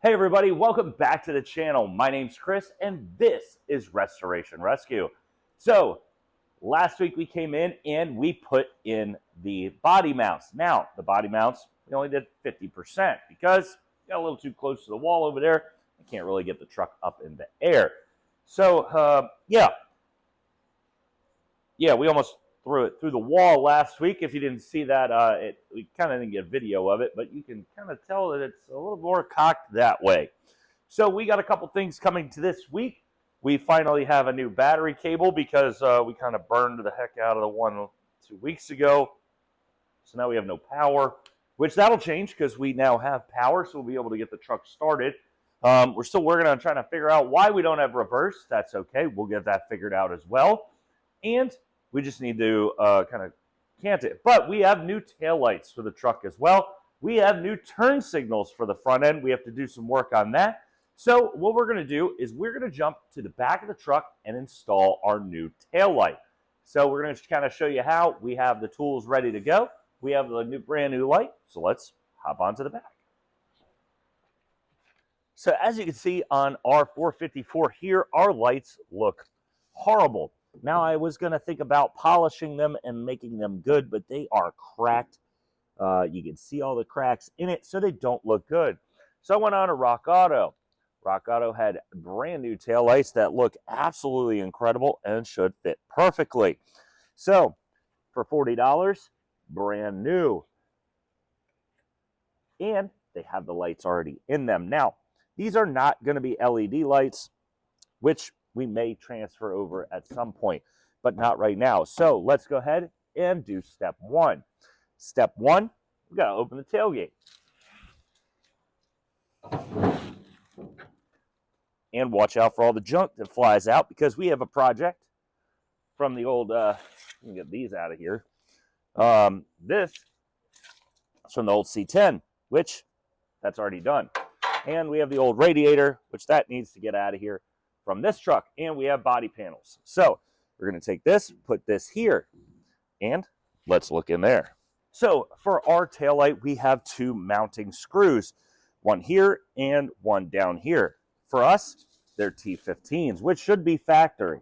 Hey everybody, welcome back to the channel. My name's Chris and this is Restoration Rescue. So last week we came in and we put in the body mounts. Now the body mounts, we only did 50% because got a little too close to the wall over there. I can't really get the truck up in the air. So yeah, we almost threw it through the wall last week. If you didn't see that, we kind of didn't get a video of it, but you can kind of tell that it's a little more cocked that way. So we got a couple things coming to this week. We finally have a new battery cable because we kind of burned the heck out of the one 2 weeks ago. So now we have no power, which that'll change because we now have power, so we'll be able to get the truck started. We're still working on trying to figure out why we don't have reverse. That's okay. We'll get that figured out as well. And we just need to kind of cant it. But we have new taillights for the truck as well. We have new turn signals for the front end. We have to do some work on that. So what we're going to do is we're going to jump to the back of the truck and install our new taillight. So we're going to kind of show you how. We have the tools ready to go. We have the brand new light. So let's hop onto the back. So as you can see on our 454 here, our lights look horrible. Now, I was going to think about polishing them and making them good, but they are cracked. You can see all the cracks in it, so they don't look good. So I went on to Rock Auto. Rock Auto had brand new taillights that look absolutely incredible and should fit perfectly. So for $40, brand new. And they have the lights already in them. Now, these are not going to be LED lights, which we may transfer over at some point, but not right now. So let's go ahead and do step one. Step one, we got to open the tailgate. And watch out for all the junk that flies out because we have a project from the old, let me get these out of here. This is from the old C10, which that's already done. And we have the old radiator, which that needs to get out of here from this truck, and we have body panels. So we're going to take this, put this here, and let's look in there. So for our taillight, we have two mounting screws, one here and one down here. For us, they're T15s, which should be factory.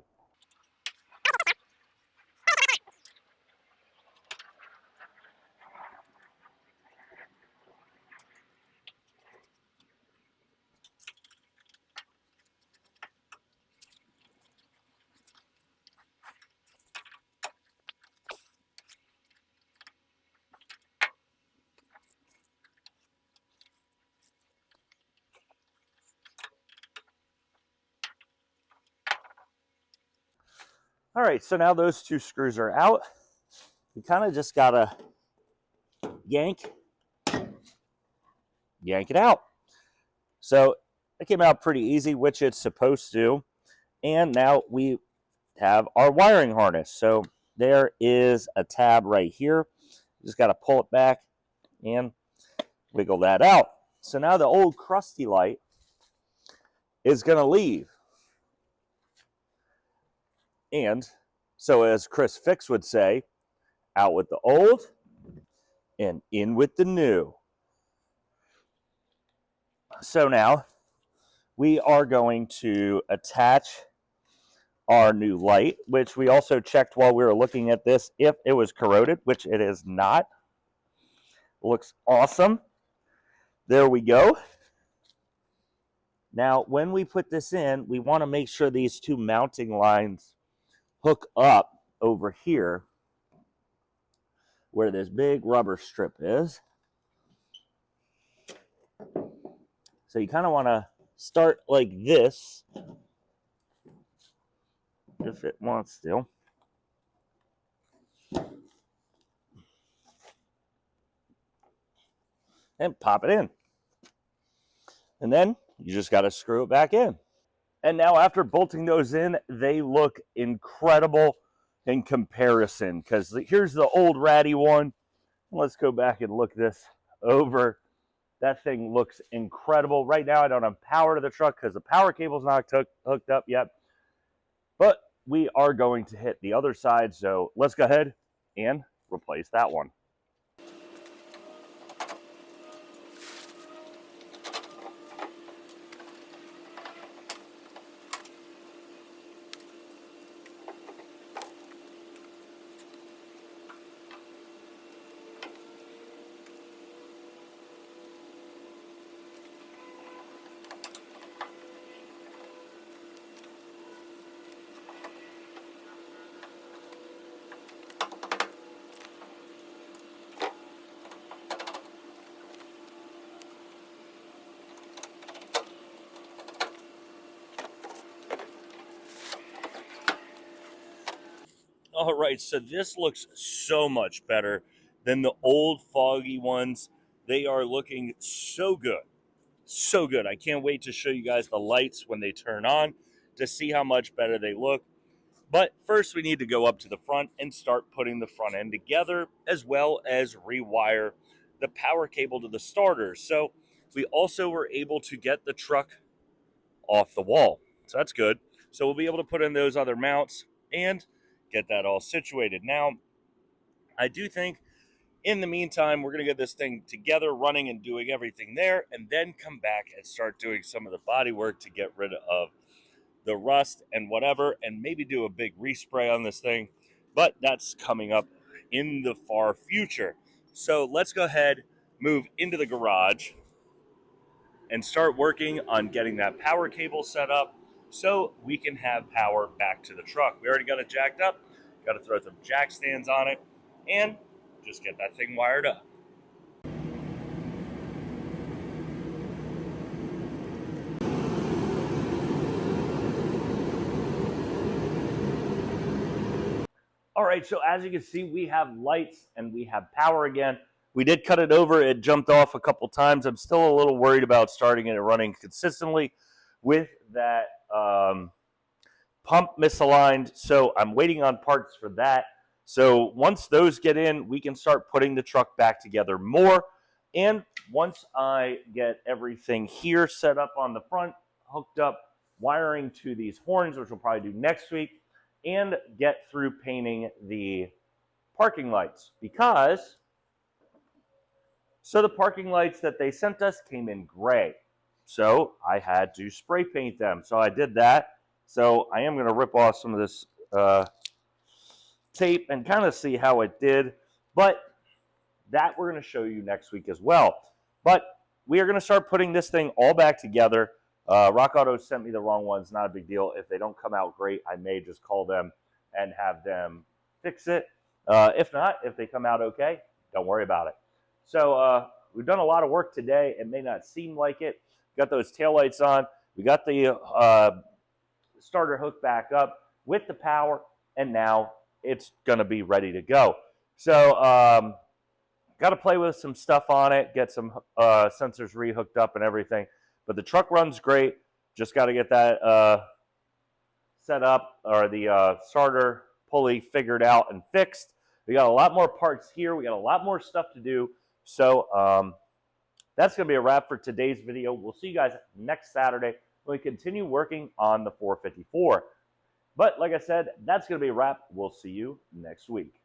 All right, so now those two screws are out. We kind of just gotta yank it out. So it came out pretty easy, which it's supposed to. And now we have our wiring harness. So there is a tab right here. Just gotta pull it back and wiggle that out. So now the old crusty light is gonna leave. And so as Chris Fix would say, out with the old and in with the new. So now we are going to attach our new light, which we also checked while we were looking at this if it was corroded, which it is not. Looks awesome. There we go. Now, when we put this in, we want to make sure these two mounting lines hook up over here where this big rubber strip is. So you kind of want to start like this if it wants to. And pop it in. And then you just got to screw it back in. And now after bolting those in, they look incredible in comparison. Because here's the old ratty one. Let's go back and look this over. That thing looks incredible. Right now I don't have power to the truck because the power cable's not hooked up yet. But we are going to hit the other side. So let's go ahead and replace that one. All right, so this looks so much better than the old foggy ones. They are looking so good. So good. I can't wait to show you guys the lights when they turn on to see how much better they look. But first we need to go up to the front and start putting the front end together, as well as rewire the power cable to the starter. So we also were able to get the truck off the wall. So that's good. So we'll be able to put in those other mounts and get that all situated. Now, I do think in the meantime, we're going to get this thing together, running and doing everything there, and then come back and start doing some of the body work to get rid of the rust and whatever, and maybe do a big respray on this thing. But that's coming up in the far future. So let's go ahead, move into the garage, and start working on getting that power cable set up so we can have power back to the truck. We already got it jacked up, got to throw some jack stands on it, and just get that thing wired up. All right, so as you can see, we have lights and we have power again. We did cut it over. It jumped off a couple times. I'm still a little worried about starting it and running consistently with that pump misaligned. So I'm waiting on parts for that. So once those get in, we can start putting the truck back together more. And once I get everything here set up on the front, hooked up, wiring to these horns, which we'll probably do next week, and get through painting the parking lights, because the parking lights that they sent us came in gray. So I had to spray paint them. So I did that. So I am going to rip off some of this tape and kind of see how it did. But that we're going to show you next week as well. But we are going to start putting this thing all back together. Rock Auto sent me the wrong ones. Not a big deal. If they don't come out great, I may just call them and have them fix it. If not, if they come out okay, don't worry about it. So we've done a lot of work today. It may not seem like it. Got those taillights on. We got the starter hooked back up with the power, and now it's going to be ready to go. So got to play with some stuff on it, get some sensors rehooked up and everything. But the truck runs great. Just got to get that set up, or the starter pulley figured out and fixed. We got a lot more parts here. We got a lot more stuff to do. So that's going to be a wrap for today's video. We'll see you guys next Saturday when we continue working on the 454. But like I said, that's going to be a wrap. We'll see you next week.